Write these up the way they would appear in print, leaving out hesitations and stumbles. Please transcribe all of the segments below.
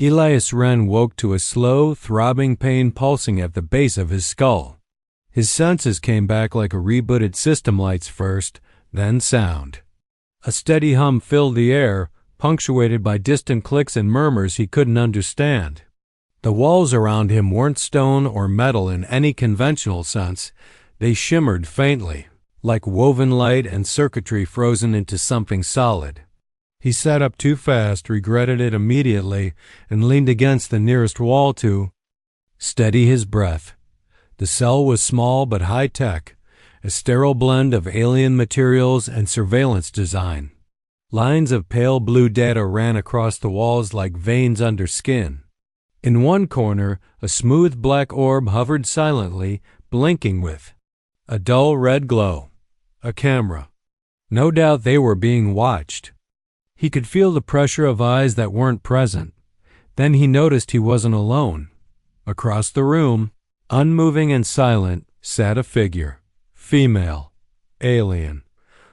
Elias Wren woke to a slow, throbbing pain pulsing at the base of his skull. His senses came back like a rebooted system lights first, then sound. A steady hum filled the air, punctuated by distant clicks and murmurs he couldn't understand. The walls around him weren't stone or metal in any conventional sense. They shimmered faintly, like woven light and circuitry frozen into something solid. He sat up too fast, regretted it immediately, and leaned against the nearest wall to steady his breath. The cell was small but high-tech, a sterile blend of alien materials and surveillance design. Lines of pale blue data ran across the walls like veins under skin. In one corner, a smooth black orb hovered silently, blinking with a dull red glow. A camera. No doubt they were being watched. He could feel the pressure of eyes that weren't present. Then he noticed he wasn't alone. Across the room, unmoving and silent, sat a figure. Female. Alien.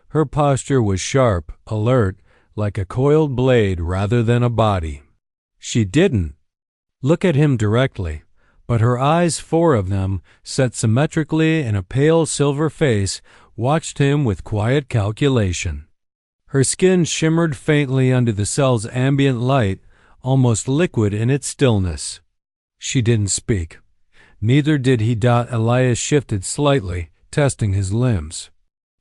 Her posture was sharp, alert, like a coiled blade rather than a body. She didn't look at him directly, but her eyes, four of them, set symmetrically in a pale silver face, watched him with quiet calculation. Her skin shimmered faintly under the cell's ambient light, almost liquid in its stillness. She didn't speak. Neither did he. Elias shifted slightly, testing his limbs.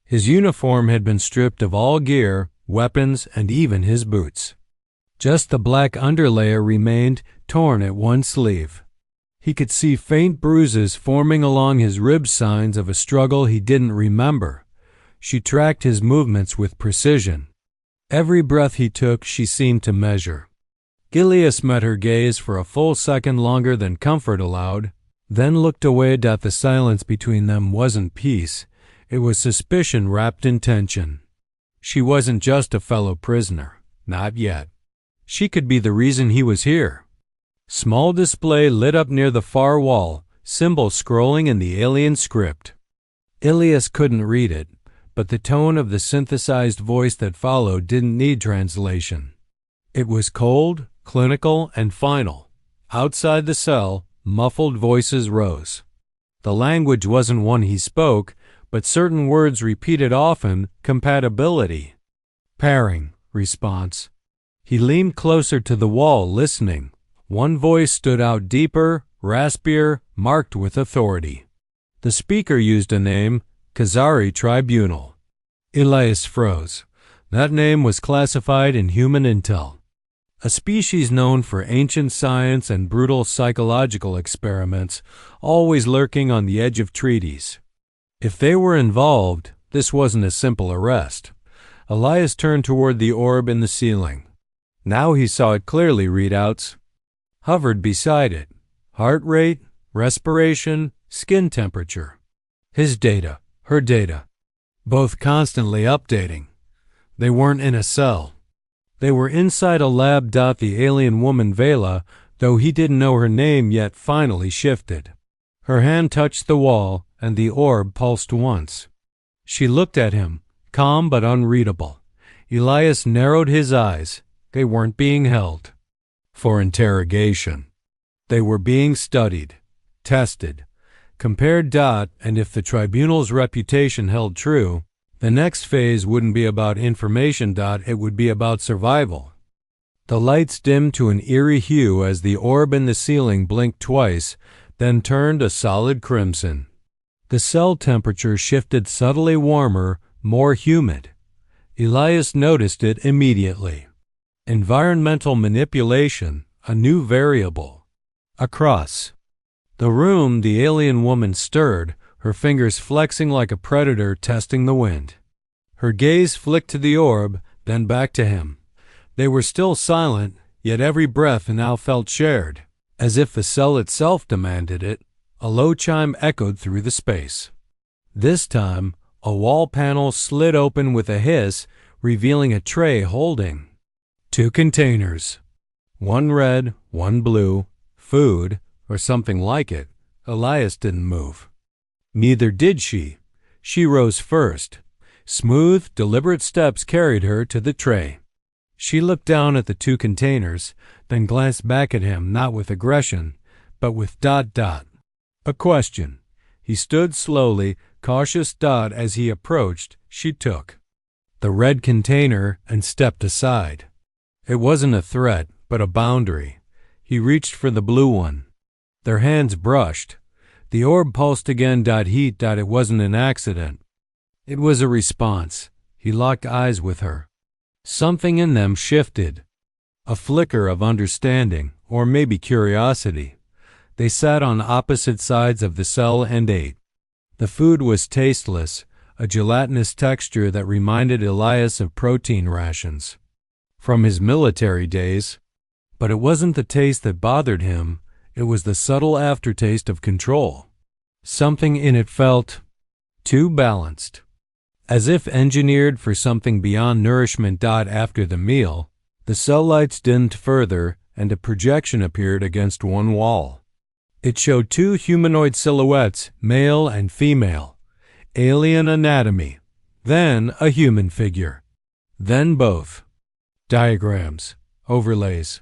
His uniform had been stripped of all gear, weapons, and even his boots. Just the black underlayer remained, torn at one sleeve. He could see faint bruises forming along his ribs, signs of a struggle he didn't remember. She tracked his movements with precision. Every breath he took, she seemed to measure. Elias met her gaze for a full second longer than comfort allowed, then looked away. The silence between them wasn't peace. It was suspicion wrapped in tension. She wasn't just a fellow prisoner. Not yet. She could be the reason he was here. Small display lit up near the far wall, symbols scrolling in the alien script. Elias couldn't read it, but the tone of the synthesized voice that followed didn't need translation. It was cold, clinical, and final. Outside the cell, muffled voices rose. The language wasn't one he spoke, but certain words repeated often: compatibility, pairing, response. He leaned closer to the wall, listening. One voice stood out deeper, raspier, marked with authority. The speaker used a name, Kezari Tribunal. Elias froze. That name was classified in human intel. A species known for ancient science and brutal psychological experiments, always lurking on the edge of treaties. If they were involved, this wasn't a simple arrest. Elias turned toward the orb in the ceiling. Now he saw it clearly. Readouts hovered beside it. Heart rate, respiration, skin temperature. His data, her data. Both constantly updating. They weren't in a cell. They were inside a lab. The alien woman Vaela, though he didn't know her name yet, finally shifted. Her hand touched the wall, and the orb pulsed once. She looked at him, calm but unreadable. Elias narrowed his eyes. They weren't being held for interrogation. They were being studied, tested, compared. And if the tribunal's reputation held true, the next phase wouldn't be about information. It would be about survival. The lights dimmed to an eerie hue as the orb in the ceiling blinked twice, then turned a solid crimson. The cell temperature shifted subtly warmer, more humid. Elias noticed it immediately. Environmental manipulation, a new variable. Across the room, the alien woman stirred, her fingers flexing like a predator testing the wind. Her gaze flicked to the orb, then back to him. They were still silent, yet every breath now felt shared. As if the cell itself demanded it, a low chime echoed through the space. This time, a wall panel slid open with a hiss, revealing a tray holding 2 containers. One red, one blue. Food, or something like it. Elias didn't move. Neither did she. She rose first. Smooth, deliberate steps carried her to the tray. She looked down at the 2 containers, then glanced back at him, not with aggression, but with ... a question. He stood slowly, cautious. As he approached, she took the red container and stepped aside. It wasn't a threat, but a boundary. He reached for the blue one. Their hands brushed. The orb pulsed again. It wasn't an accident. It was a response. He locked eyes with her. Something in them shifted. A flicker of understanding, or maybe curiosity. They sat on opposite sides of the cell and ate. The food was tasteless, a gelatinous texture that reminded Elias of protein rations from his military days. But it wasn't the taste that bothered him, it was the subtle aftertaste of control. Something in it felt too balanced, as if engineered for something beyond nourishment. After the meal, the cell lights dimmed further and a projection appeared against one wall. It showed 2 humanoid silhouettes, male and female. Alien anatomy. Then a human figure. Then both. Diagrams. Overlays.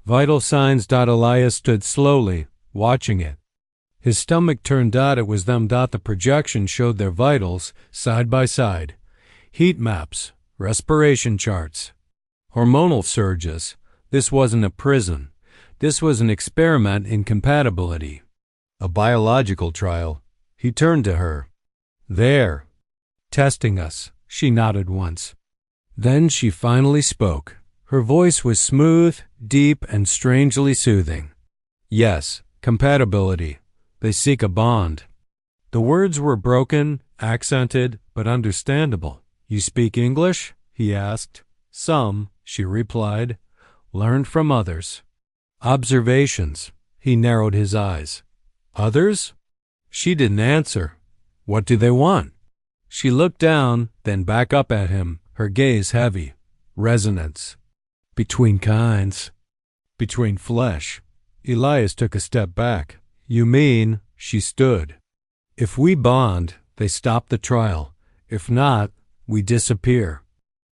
Vital signs. Elias stood slowly, watching it. His stomach turned. It was them. The projection showed their vitals, side by side. Heat maps. Respiration charts. Hormonal surges. This wasn't a prison. This was an experiment in compatibility. A biological trial. He turned to her. There. Testing us. She nodded once. Then she finally spoke. Her voice was smooth, deep, and strangely soothing. Yes, compatibility. They seek a bond. The words were broken, accented, but understandable. You speak English? He asked. Some, she replied. Learned from others. Observations. He narrowed his eyes. Others? She didn't answer. What do they want? She looked down, then back up at him, her gaze heavy. Resonance. Between kinds. Between flesh. Elias took a step back. You mean, she stood. If we bond, they stop the trial. If not, we disappear.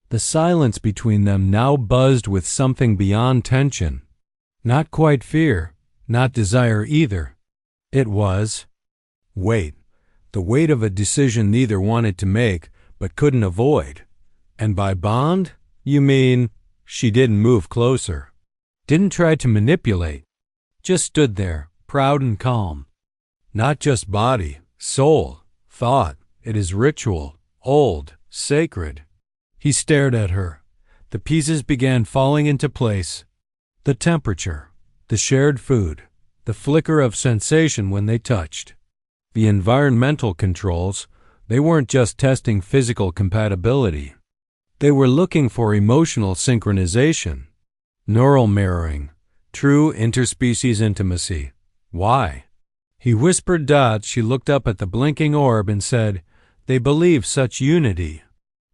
The silence between them now buzzed with something beyond tension. Not quite fear, not desire either. It was weight. The weight of a decision neither wanted to make, but couldn't avoid. And by bond, you mean she didn't move closer. Didn't try to manipulate. Just stood there, proud and calm. Not just body, soul, thought. It is ritual, old, sacred. He stared at her. The pieces began falling into place. The temperature, the shared food, the flicker of sensation when they touched. The environmental controls, they weren't just testing physical compatibility. They were looking for emotional synchronization, neural mirroring, true interspecies intimacy. Why? He whispered. She looked up at the blinking orb and said, they believe such unity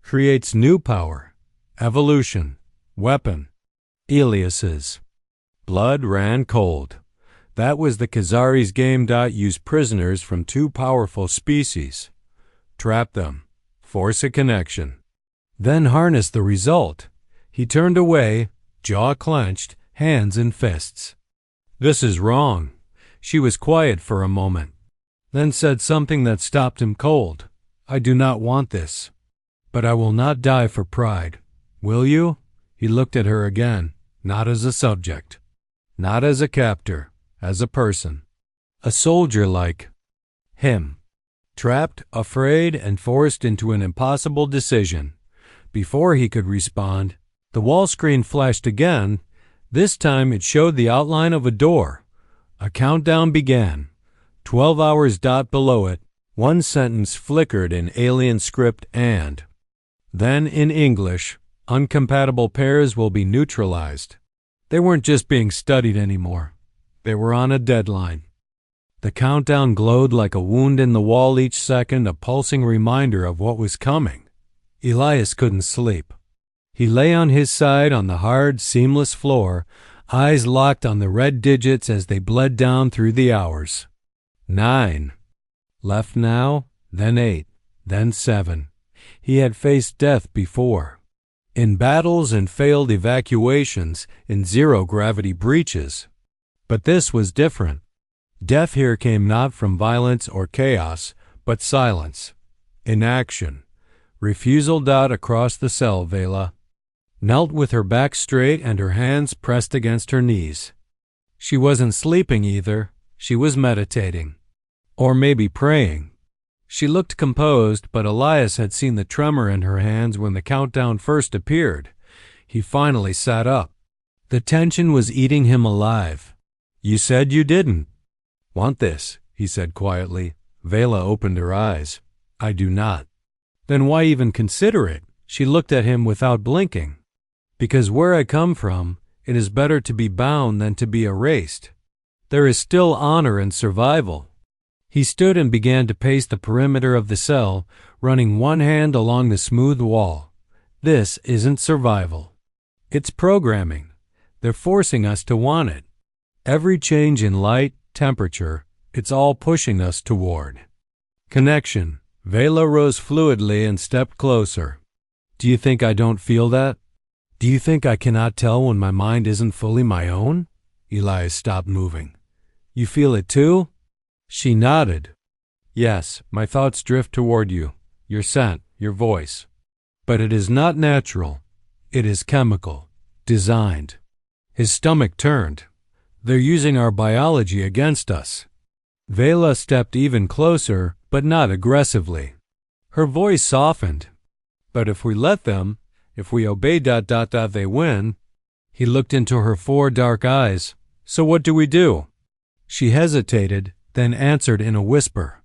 creates new power, evolution, weapon. Elias's blood ran cold. That was the Kezari's game. Use prisoners from 2 powerful species. Trap them. Force a connection. Then harness the result. He turned away, jaw clenched, hands in fists. This is wrong. She was quiet for a moment, then said something that stopped him cold. I do not want this. But I will not die for pride. Will you? He looked at her again, not as a subject, not as a captor, as a person. A soldier like him. Trapped, afraid, and forced into an impossible decision. Before he could respond, the wall screen flashed again. This time it showed the outline of a door. A countdown began. 12 hours. Below it, one sentence flickered in alien script and then in English, uncompatible pairs will be neutralized. They weren't just being studied anymore. They were on a deadline. The countdown glowed like a wound in the wall, each second a pulsing reminder of what was coming. Elias couldn't sleep. He lay on his side on the hard, seamless floor, eyes locked on the red digits as they bled down through the hours. 9. Left now, then 8, then 7. He had faced death before. in battles and failed evacuations, in zero-gravity breaches. But this was different. Death here came not from violence or chaos, but silence, inaction. Refusal. Across the cell, Vaela knelt with her back straight and her hands pressed against her knees. She wasn't sleeping either. She was meditating. Or maybe praying. She looked composed, but Elias had seen the tremor in her hands when the countdown first appeared. He finally sat up. The tension was eating him alive. "You said you didn't want this," he said quietly. Vaela opened her eyes. "I do not." "Then why even consider it?" She looked at him without blinking. "Because where I come from, it is better to be bound than to be erased. There is still honor in survival." He stood and began to pace the perimeter of the cell, running one hand along the smooth wall. "This isn't survival. It's programming. They're forcing us to want it. Every change in light, temperature, it's all pushing us toward connection." Vaela rose fluidly and stepped closer. "Do you think I don't feel that? Do you think I cannot tell when my mind isn't fully my own?" Elias stopped moving. "You feel it too?" She nodded. "Yes, my thoughts drift toward you, your scent, your voice. But it is not natural. It is chemical, designed." His stomach turned. "They're using our biology against us." Vaela stepped even closer, but not aggressively. Her voice softened. "But if we let them, if we obey, they win." He looked into her 4 dark eyes. "So what do we do?" She hesitated, then answered in a whisper.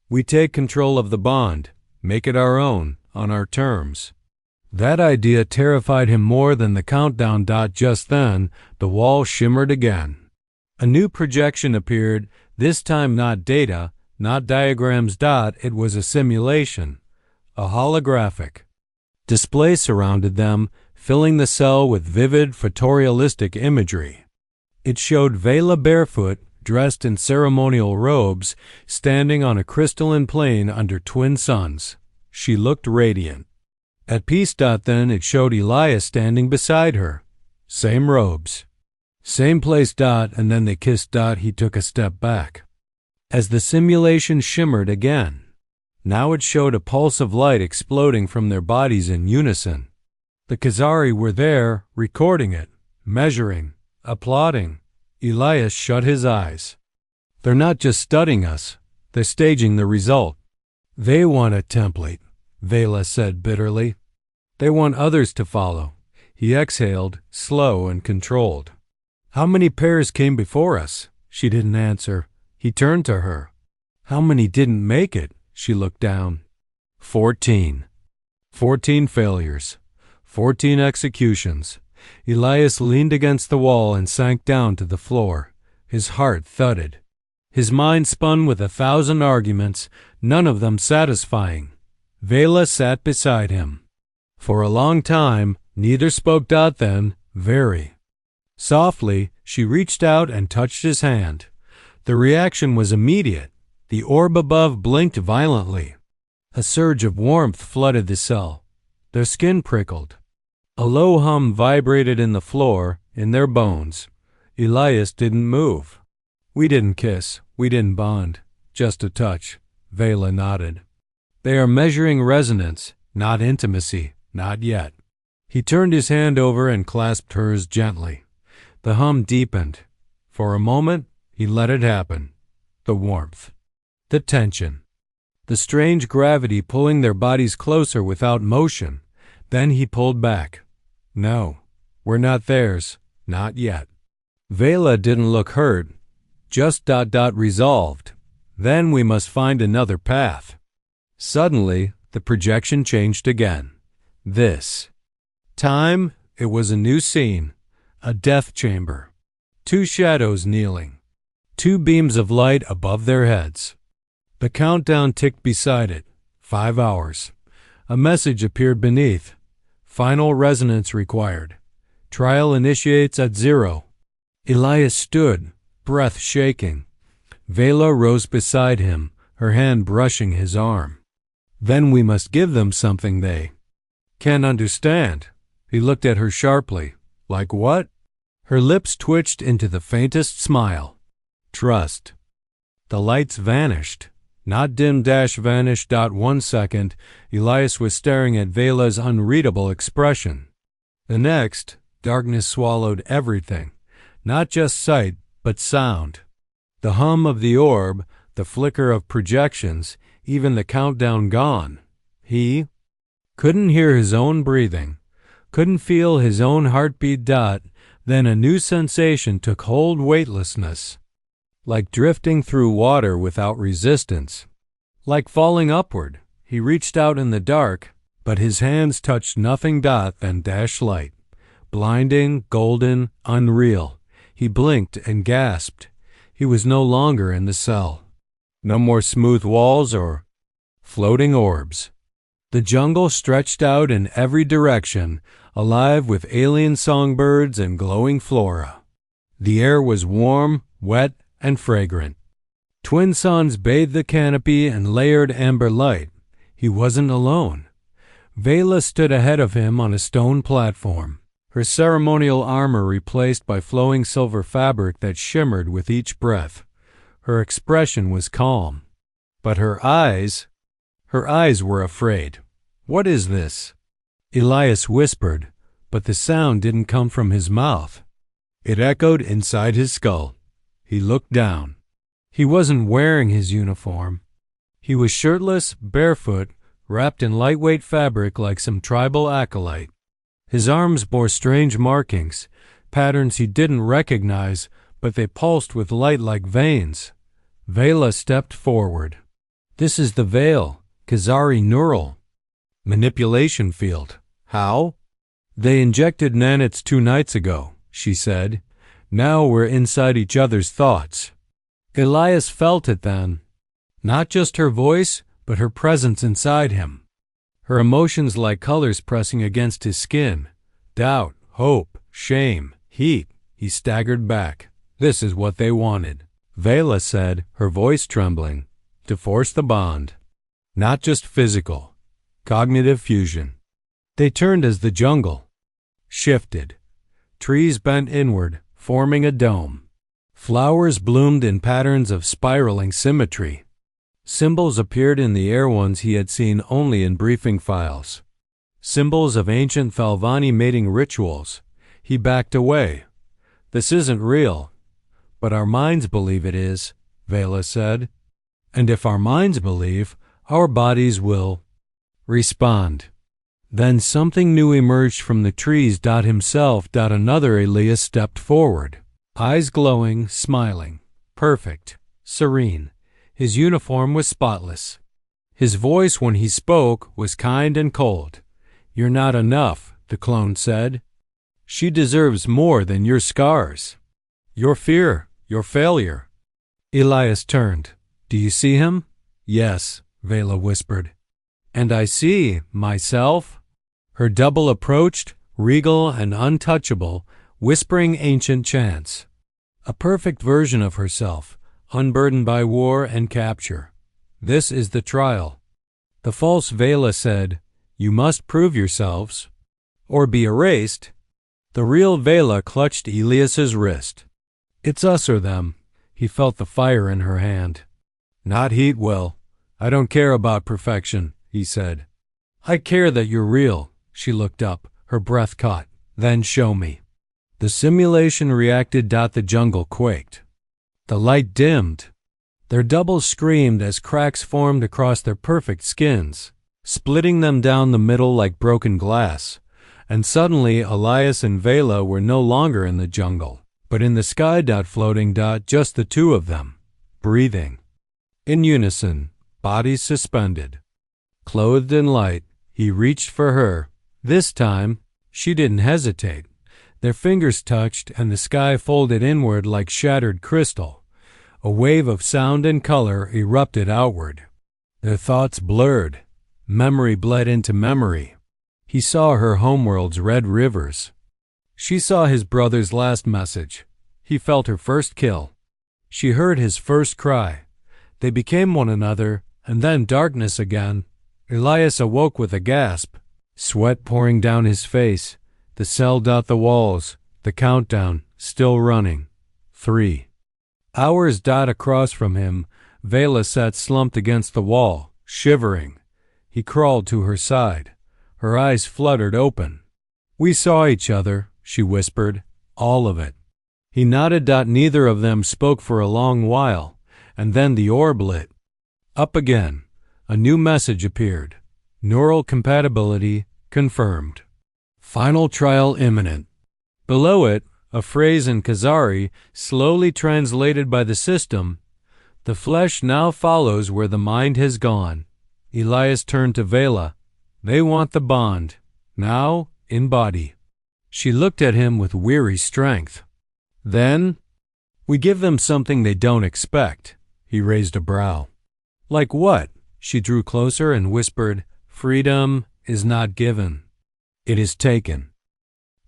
"We take control of the bond, make it our own, on our terms." That idea terrified him more than the countdown. Just then, the wall shimmered again. A new projection appeared, this time not data, not diagrams. It was a simulation, a holographic display surrounded them, filling the cell with vivid photorealistic imagery. It showed Vaela barefoot, dressed in ceremonial robes, standing on a crystalline plain under twin suns. She looked radiant. At peace. Then it showed Elias standing beside her. Same robes. Same place. And then they kissed. He took a step back. As the simulation shimmered again, now it showed a pulse of light exploding from their bodies in unison. The Kezari were there, recording it, measuring, applauding. Elias shut his eyes. "They're not just studying us, they're staging the result. They want a template," Vaela said bitterly. "They want others to follow." He exhaled, slow and controlled. "How many pairs came before us?" She didn't answer. He turned to her. "How many didn't make it?" She looked down. 14. 14 failures. 14 executions. Elias leaned against the wall and sank down to the floor. His heart thudded. His mind spun with 1,000 arguments, none of them satisfying. Vaela sat beside him. For a long time, neither spoke. Then, very softly, she reached out and touched his hand. The reaction was immediate. The orb above blinked violently. A surge of warmth flooded the cell. Their skin prickled. A low hum vibrated in the floor, in their bones. Elias didn't move. "We didn't kiss. We didn't bond. Just a touch." Vaela nodded. "They are measuring resonance, not intimacy. Not yet." He turned his hand over and clasped hers gently. The hum deepened. For a moment, he let it happen. The warmth. The tension. The strange gravity pulling their bodies closer without motion. Then he pulled back. "No, we're not theirs. Not yet." Vaela didn't look hurt. Just resolved. "Then we must find another path." Suddenly, the projection changed again. This time, it was a new scene. A death chamber. 2 shadows kneeling. 2 beams of light above their heads. The countdown ticked beside it. 5 hours. A message appeared beneath. Final resonance required. Trial initiates at 0. Elias stood, breath shaking. Vaela rose beside him, her hand brushing his arm. "Then we must give them something they can understand." He looked at her sharply. Like what? Her lips twitched into the faintest smile. Trust. The lights vanished. Not dim-vanished. 1 second, Elias was staring at Vaela's unreadable expression. The next, darkness swallowed everything. Not just sight, but sound. The hum of the orb, the flicker of projections, even the countdown gone. He couldn't hear his own breathing, couldn't feel his own heartbeat. Then a new sensation took hold, weightlessness. Like drifting through water without resistance. Like falling upward. He reached out in the dark, but his hands touched nothing. Then light. Blinding, golden, unreal. He blinked and gasped. He was no longer in the cell. No more smooth walls or floating orbs. The jungle stretched out in every direction, alive with alien songbirds and glowing flora. The air was warm, wet, and fragrant. Twin suns bathed the canopy in layered amber light. He wasn't alone. Vaela stood ahead of him on a stone platform, her ceremonial armor replaced by flowing silver fabric that shimmered with each breath. Her expression was calm, but her eyes were afraid. What is this? Elias whispered, but the sound didn't come from his mouth. It echoed inside his skull. He looked down. He wasn't wearing his uniform. He was shirtless, barefoot, wrapped in lightweight fabric like some tribal acolyte. His arms bore strange markings, patterns he didn't recognize, but they pulsed with light like veins. Vaela stepped forward. This is the veil, Kezari neural. Manipulation field. How? They injected nanits 2 nights ago, she said. Now we're inside each other's thoughts. Elias felt it then. Not just her voice, but her presence inside him. Her emotions like colors pressing against his skin. Doubt, hope, shame, heat. He staggered back. This is what they wanted. Vaela said, her voice trembling, to force the bond. Not just physical. Cognitive fusion. They turned as the jungle shifted. Trees bent inward, forming a dome. Flowers bloomed in patterns of spiraling symmetry. Symbols appeared in the air, ones he had seen only in briefing files. Symbols of ancient Thalvani mating rituals. He backed away. This isn't real. But our minds believe it is, Vaela said. And if our minds believe, our bodies will respond. Then something new emerged from the trees. Himself. Another Elias stepped forward. Eyes glowing, smiling. Perfect. Serene. His uniform was spotless. His voice when he spoke was kind and cold. You're not enough, the clone said. She deserves more than your scars. Your fear, your failure. Elias turned. Do you see him? Yes, Vaela whispered. And I see myself. Her double approached, regal and untouchable, whispering ancient chants. A perfect version of herself, unburdened by war and capture. This is the trial. The false Vaela said, you must prove yourselves, or be erased. The real Vaela clutched Elias's wrist. It's us or them. He felt the fire in her hand. Not heat will. I don't care about perfection, he said. I care that you're real. She looked up, her breath caught. Then show me. The simulation reacted. The jungle quaked. The light dimmed. Their doubles screamed as cracks formed across their perfect skins, splitting them down the middle like broken glass. And suddenly Elias and Vaela were no longer in the jungle, but in the sky. Floating. Just the two of them, breathing. In unison, bodies suspended. Clothed in light, he reached for her. This time, she didn't hesitate. Their fingers touched and the sky folded inward like shattered crystal. A wave of sound and color erupted outward. Their thoughts blurred. Memory bled into memory. He saw her homeworld's red rivers. She saw his brother's last message. He felt her first kill. She heard his first cry. They became one another, and then darkness again. Elias awoke with a gasp, sweat pouring down his face. The cell. The walls. The countdown. Still running. 3 hours. Across from him, Vaela sat slumped against the wall, shivering. He crawled to her side. Her eyes fluttered open. We saw each other, she whispered. All of it. He nodded. Neither of them spoke for a long while, and then the orb lit up again. A new message appeared. Neural compatibility confirmed. Final trial imminent. Below it, a phrase in Kezari, slowly translated by the system. The flesh now follows where the mind has gone. Elias turned to Vaela. They want the bond. Now, in body. She looked at him with weary strength. Then, we give them something they don't expect. He raised a brow. Like what? She drew closer and whispered, freedom is not given. It is taken.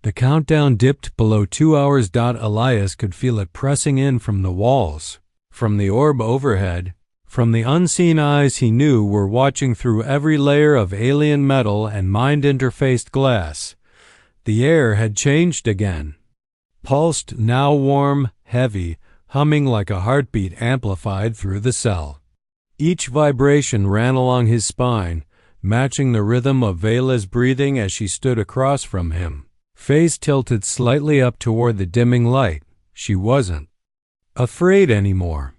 The countdown dipped below 2 hours. Elias could feel it pressing in from the walls, from the orb overhead, from the unseen eyes he knew were watching through every layer of alien metal and mind-interfaced glass. The air had changed again. Pulsed, now warm, heavy, humming like a heartbeat amplified through the cell. Each vibration ran along his spine, matching the rhythm of Vaela's breathing as she stood across from him, face tilted slightly up toward the dimming light. She wasn't afraid anymore.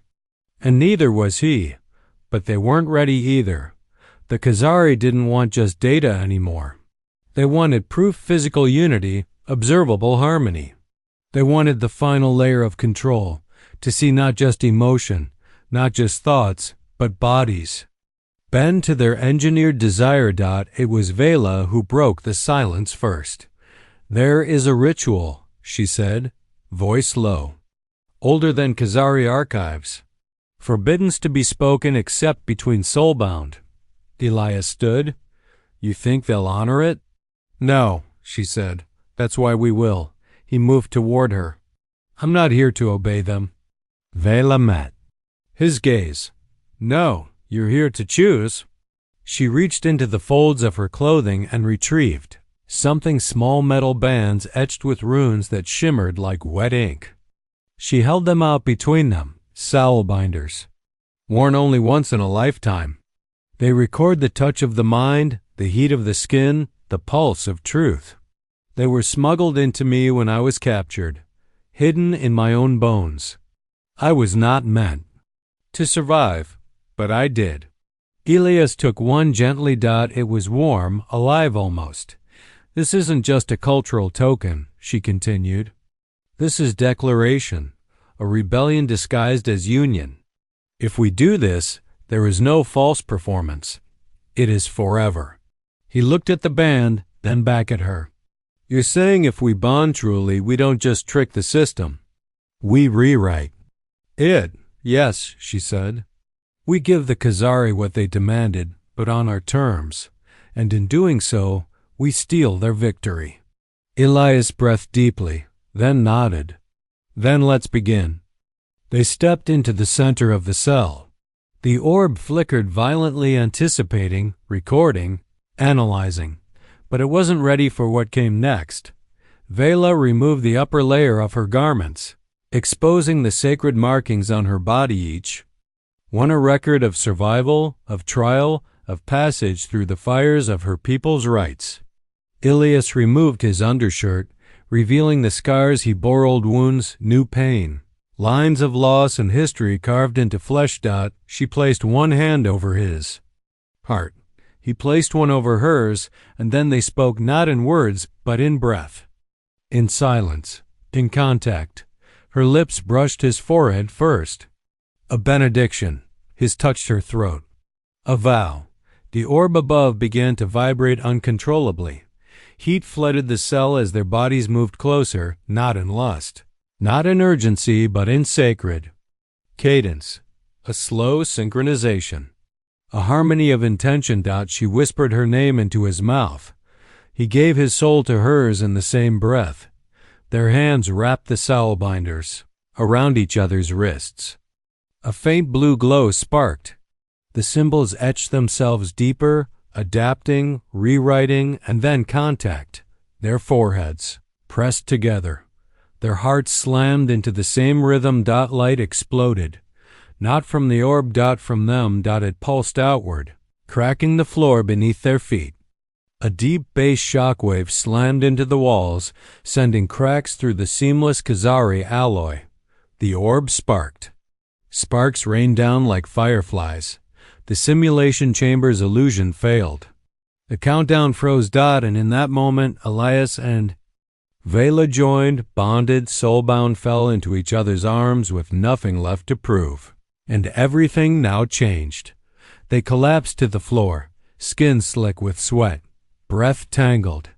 And neither was he. But they weren't ready either. The Kezari didn't want just data anymore. They wanted proof physical unity, observable harmony. They wanted the final layer of control, to see not just emotion, not just thoughts, but bodies. Bend to their engineered desire. It was Vaela who broke the silence first. There is a ritual, she said, voice low. Older than Kezari archives. Forbiddens to be spoken except between soulbound. Elias stood. You think they'll honor it? No, she said. That's why we will. He moved toward her. I'm not here to obey them. Vaela met his gaze. No, you're here to choose. She reached into the folds of her clothing and retrieved something, small metal bands etched with runes that shimmered like wet ink. She held them out between them, soul binders, worn only once in a lifetime. They record the touch of the mind, the heat of the skin, the pulse of truth. They were smuggled into me when I was captured, hidden in my own bones. I was not meant to survive, but I did. Elias took one gently. It was warm, alive almost. This isn't just a cultural token, she continued. This is declaration, a rebellion disguised as union. If we do this, there is no false performance. It is forever. He looked at the band, then back at her. You're saying if we bond truly, we don't just trick the system. We rewrite it. Yes, she said. We give the Kezari what they demanded, but on our terms, and in doing so, we steal their victory. Elias breathed deeply, then nodded. Then let's begin. They stepped into the center of the cell. The orb flickered violently, anticipating, recording, analyzing, but it wasn't ready for what came next. Vaela removed the upper layer of her garments, exposing the sacred markings on her body, each one a record of survival, of trial, of passage through the fires of her people's rights. Elias removed his undershirt, revealing the scars he bore, old wounds, new pain, lines of loss and history carved into flesh. She placed one hand over his heart. He placed one over hers, and then they spoke not in words, but in breath. In silence, in contact. Her lips brushed his forehead first. A benediction. His touched her throat. A vow. The orb above began to vibrate uncontrollably. Heat flooded the cell as their bodies moved closer, not in lust, not in urgency, but in sacred cadence, a slow synchronization, a harmony of intention. She whispered her name into his mouth. He gave his soul to hers in the same breath. Their hands wrapped the soul binders around each other's wrists. A faint blue glow sparked. The symbols etched themselves deeper, adapting, rewriting, and then contact. their foreheads pressed together, their hearts slammed into the same rhythm. Light exploded, not from the orb. From them. It pulsed outward, cracking the floor beneath their feet. A deep bass shockwave slammed into the walls, sending cracks through the seamless Kezari alloy. The orb sparked. Sparks rained down like fireflies. The simulation chamber's illusion failed. The countdown froze. And in that moment, Elias and Vaela joined, bonded, soulbound, fell into each other's arms with nothing left to prove. And everything now changed. They collapsed to the floor, skin slick with sweat, breath tangled,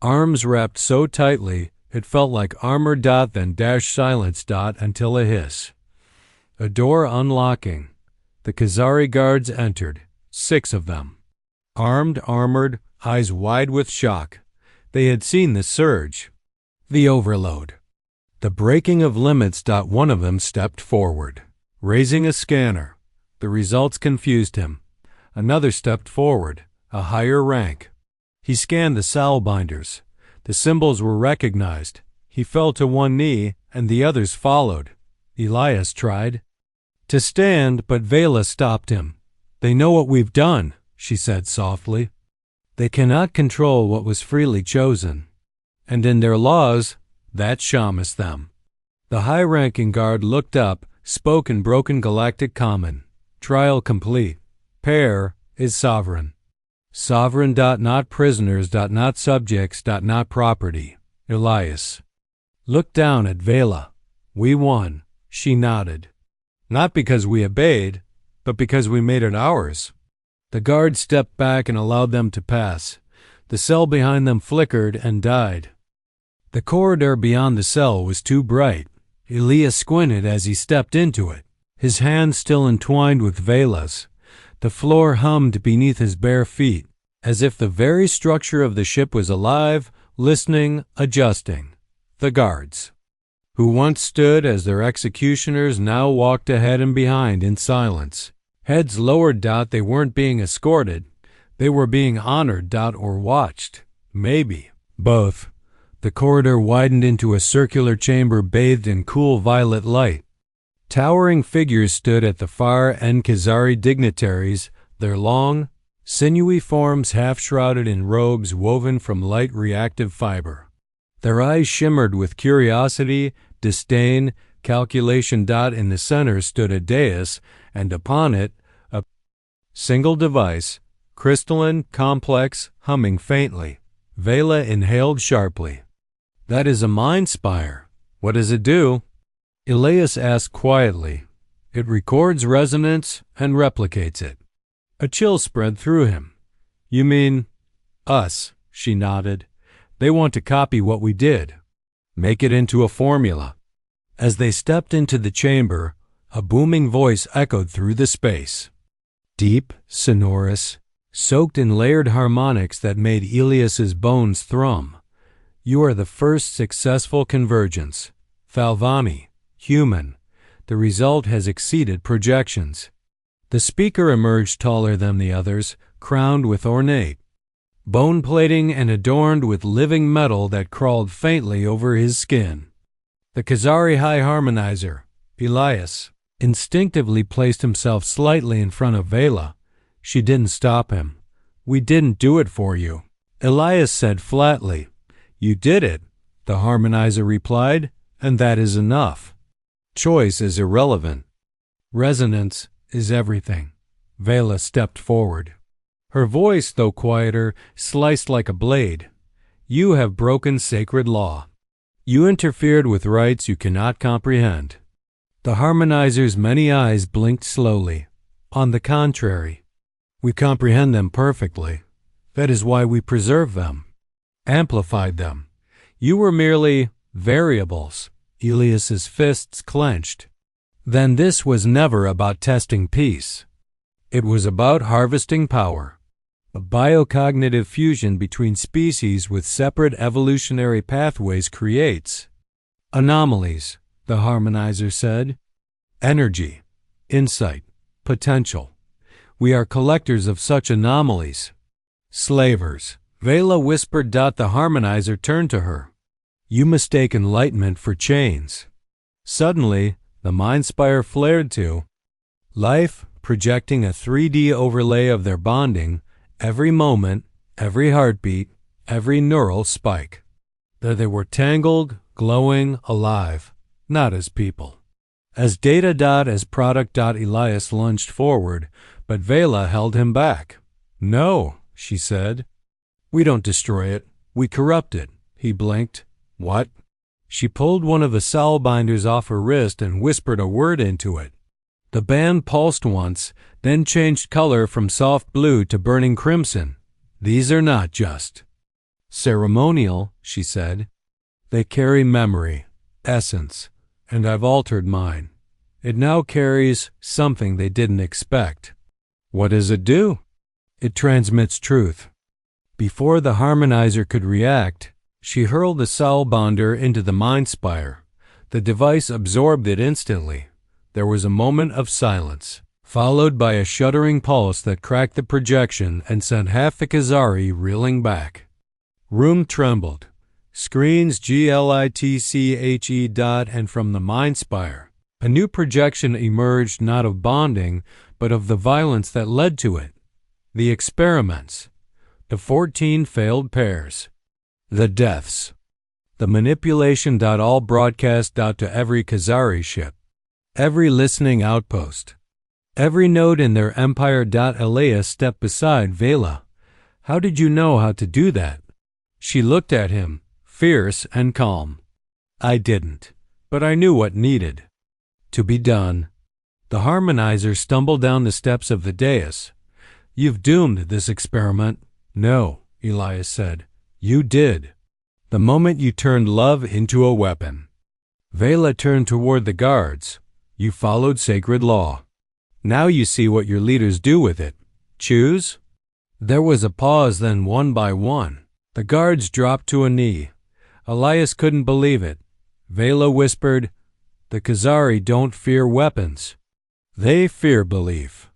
arms wrapped so tightly it felt like armor. Then dash silence. Until a hiss. A door unlocking. The Kezari guards entered, 6 of them. Armed, armored, eyes wide with shock. They had seen the surge, the overload, the breaking of limits. One of them stepped forward, raising a scanner. The results confused him. Another stepped forward, a higher rank. He scanned the soulbinders. The symbols were recognized. He fell to one knee, and the others followed. Elias tried to stand, but Vaela stopped him. "They know what we've done," she said softly. "They cannot control what was freely chosen. And in their laws, that shamus them." The high-ranking guard looked up, spoke in broken galactic common. "Trial complete. Pair is sovereign. Sovereign. Not prisoners. Not subjects. Not property." Elias looked down at Vaela. "We won." She nodded. "Not because we obeyed, but because we made it ours." The guard stepped back and allowed them to pass. The cell behind them flickered and died. The corridor beyond the cell was too bright. Elias squinted as he stepped into it, his hands still entwined with Vaela's. The floor hummed beneath his bare feet, as if the very structure of the ship was alive, listening, adjusting. The guards, who once stood as their executioners, now walked ahead and behind in silence. Heads lowered. They weren't being escorted. They were being honored. Or watched. Maybe both. The corridor widened into a circular chamber bathed in cool violet light. Towering figures stood at the far end. Kezari dignitaries, their long, sinewy forms half-shrouded in robes woven from light reactive fiber. Their eyes shimmered with curiosity, disdain, calculation. In the center stood a dais, and upon it a single device, crystalline, complex, humming faintly. Vaela inhaled sharply. "That is a mind spire. What does it do?" Elias asked quietly. "It records resonance and replicates it." A chill spread through him. "You mean us?" She nodded. "They want to copy what we did, make it into a formula." As they stepped into the chamber, a booming voice echoed through the space. Deep, sonorous, soaked in layered harmonics that made Elias's bones thrum. "You are the first successful convergence. Thalvani, human. The result has exceeded projections." The speaker emerged taller than the others, crowned with ornate bone plating and adorned with living metal that crawled faintly over his skin. The Kezari High Harmonizer, Elias, instinctively placed himself slightly in front of Vaela. She didn't stop him. "We didn't do it for you," Elias said flatly. "You did it," the Harmonizer replied, "and that is enough. Choice is irrelevant. Resonance is everything." Vaela stepped forward. Her voice, though quieter, sliced like a blade. "You have broken sacred law. You interfered with rights you cannot comprehend." The Harmonizer's many eyes blinked slowly. "On the contrary, we comprehend them perfectly. That is why we preserve them, amplified them. You were merely variables." Elias's fists clenched. "Then this was never about testing peace. It was about harvesting power. A biocognitive fusion between species with separate evolutionary pathways creates anomalies," the Harmonizer said. "Energy, insight, potential. We are collectors of such anomalies. Slavers, Vaela whispered. The harmonizer turned to her. You mistake enlightenment for chains. Suddenly, the Mind Spire flared to life, projecting a 3D overlay of their bonding, every moment, every heartbeat, every neural spike. There they were, tangled, glowing, alive, not as people. As data. As product. Elias lunged forward, but Vaela held him back. No, she said. We don't destroy it. We corrupt it. He blinked. What? She pulled one of the soul binders off her wrist and whispered a word into it. The band pulsed once, then changed color from soft blue to burning crimson. These are not just ceremonial, she said. They carry memory, essence, and I've altered mine. It now carries something they didn't expect. What does it do? It transmits truth. Before the harmonizer could react, she hurled the soul bonder into the Mind Spire. The device absorbed it instantly. There was a moment of silence, followed by a shuddering pulse that cracked the projection and sent half the Kezari reeling back. Room trembled. Screens glitche. And from the Mind Spire, a new projection emerged, not of bonding, but of the violence that led to it. The experiments. The 14 failed pairs. The deaths. The manipulation. All broadcast to every Kezari ship. Every listening outpost. Every node in their empire. Elias stepped beside Vaela. How did you know how to do that? She looked at him, fierce and calm. I didn't, but I knew what needed to be done. The harmonizer stumbled down the steps of the dais. You've doomed this experiment. No, Elias said. You did. The moment you turned love into a weapon. Vaela turned toward the guards. You followed sacred law. Now you see what your leaders do with it. Choose? There was a pause, then one by one, the guards dropped to a knee. Elias couldn't believe it. Vaela whispered, The Kezari don't fear weapons. They fear belief.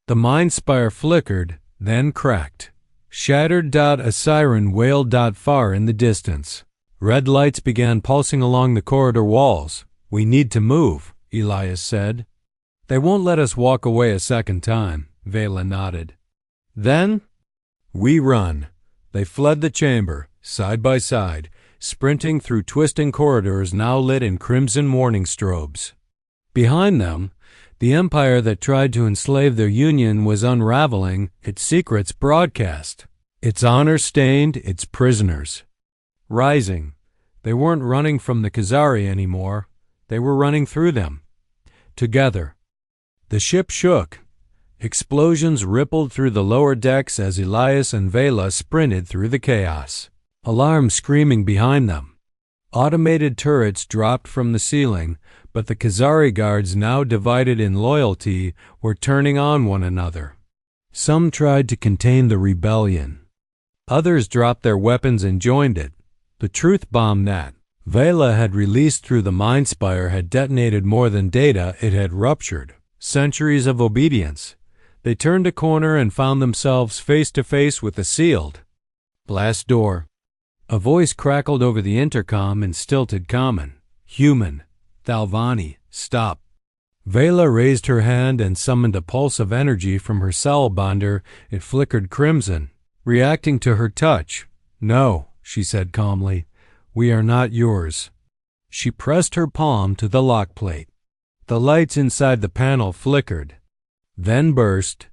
The Mind Spire flickered, then cracked. Shattered. A siren wailed. Far in the distance. Red lights began pulsing along the corridor walls. We need to move, Elias said. They won't let us walk away a second time, Vaela nodded. Then we run. They fled the chamber, side by side, sprinting through twisting corridors now lit in crimson warning strobes. Behind them, the empire that tried to enslave their union was unraveling, its secrets broadcast, its honor stained, its prisoners rising. They weren't running from the Kezari anymore. They were running through them. Together. The ship shook. Explosions rippled through the lower decks as Elias and Vaela sprinted through the chaos. Alarms screaming behind them. Automated turrets dropped from the ceiling, but the Kezari guards, now divided in loyalty, were turning on one another. Some tried to contain the rebellion. Others dropped their weapons and joined it. The truth bomb that Vaela had released through the Mind Spire had detonated more than data, it had ruptured. Centuries of obedience. They turned a corner and found themselves face to face with a sealed blast door. A voice crackled over the intercom in stilted common. Human. Thalvani, stop. Vaela raised her hand and summoned a pulse of energy from her soul bonder. It flickered crimson, reacting to her touch. No, she said calmly. We are not yours. She pressed her palm to the lock plate. The lights inside the panel flickered, then burst.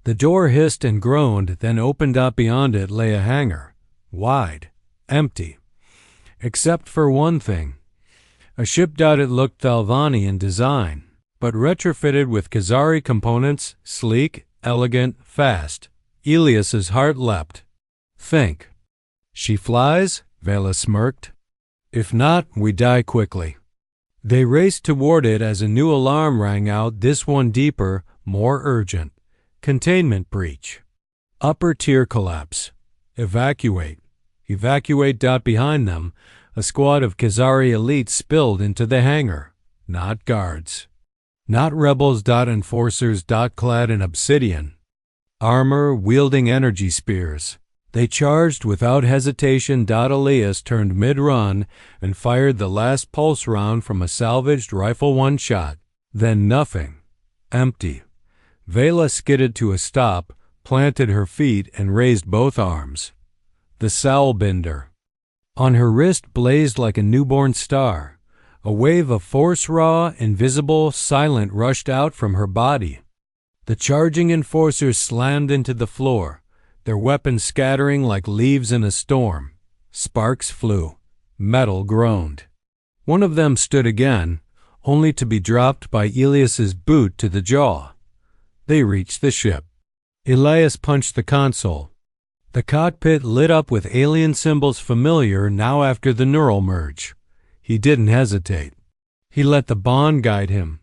The door hissed and groaned, then opened up. Beyond it lay a hangar, wide, empty, except for one thing. A ship. It looked Thalvani in design, but retrofitted with Kezari components, sleek, elegant, fast. Elias's heart leapt. Think. She flies? Vaela smirked. If not, we die quickly. They raced toward it as a new alarm rang out, this one deeper, more urgent. Containment breach. Upper tier collapse. Evacuate. Evacuate. Behind them, a squad of Kezari elites spilled into the hangar. Not guards. Not rebels. Enforcers. Clad in obsidian armor, wielding energy spears. They charged without hesitation. Elias turned mid-run and fired the last pulse round from a salvaged rifle one shot. Then nothing. Empty. Vaela skidded to a stop, planted her feet, and raised both arms. The Soulbinder. On her wrist blazed like a newborn star. A wave of force, raw, invisible, silent, rushed out from her body. The charging enforcers slammed into the floor, their weapons scattering like leaves in a storm. Sparks flew. Metal groaned. One of them stood again, only to be dropped by Elias's boot to the jaw. They reached the ship. Elias punched the console. The cockpit lit up with alien symbols familiar now after the neural merge. He didn't hesitate. He let the bond guide him.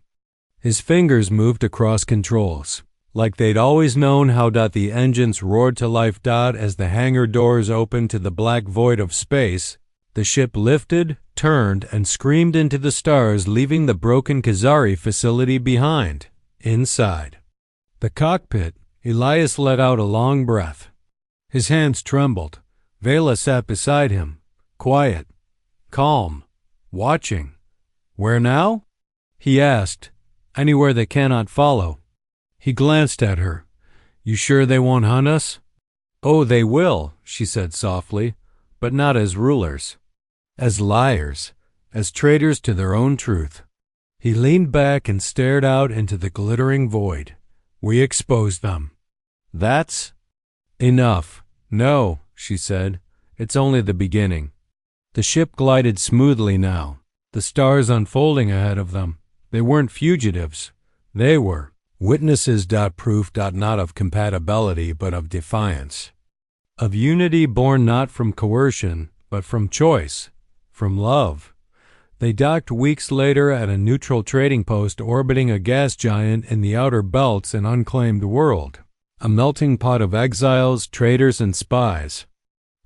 His fingers moved across controls, like they'd always known how. The engines roared to life. As the hangar doors opened to the black void of space, the ship lifted, turned, and screamed into the stars, leaving the broken Kezari facility behind. Inside the cockpit, Elias let out a long breath. His hands trembled. Vaela sat beside him, quiet, calm, watching. Where now? He asked. Anywhere they cannot follow. He glanced at her. You sure they won't hunt us? Oh, they will, she said softly, but not as rulers. As liars, as traitors to their own truth. He leaned back and stared out into the glittering void. We exposed them. That's enough. No, she said. It's only the beginning. The ship glided smoothly now, the stars unfolding ahead of them. They weren't fugitives. They were witnesses. Proof. Not of compatibility, but of defiance. Of unity born not from coercion, but from choice, from love. They docked weeks later at a neutral trading post orbiting a gas giant in the outer belts, an unclaimed world, a melting pot of exiles, traitors, and spies.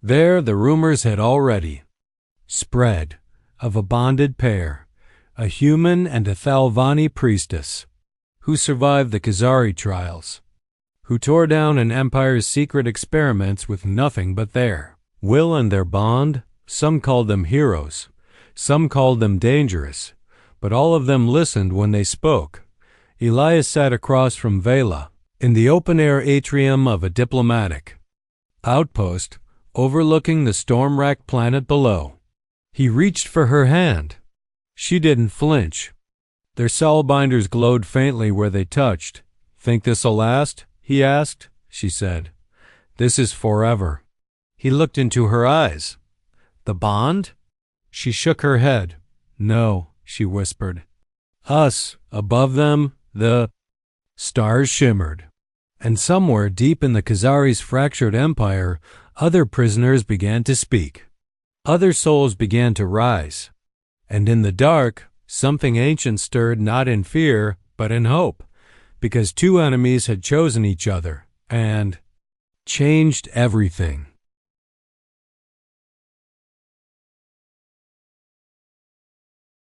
There the rumors had already spread of a bonded pair, a human and a Thalvani priestess, who survived the Kezari trials, who tore down an empire's secret experiments with nothing but their will and their bond. Some called them heroes. Some called them dangerous, but all of them listened when they spoke. Elias sat across from Vaela, in the open-air atrium of a diplomatic outpost overlooking the storm-racked planet below. He reached for her hand. She didn't flinch. Their soulbinders glowed faintly where they touched. Think this'll last? He asked. She said, This is forever. He looked into her eyes. The bond? She shook her head. No, she whispered. Us, above them, the stars shimmered. And somewhere deep in the Kezari's fractured empire, other prisoners began to speak. Other souls began to rise. And in the dark, something ancient stirred, not in fear, but in hope, because two enemies had chosen each other and changed everything.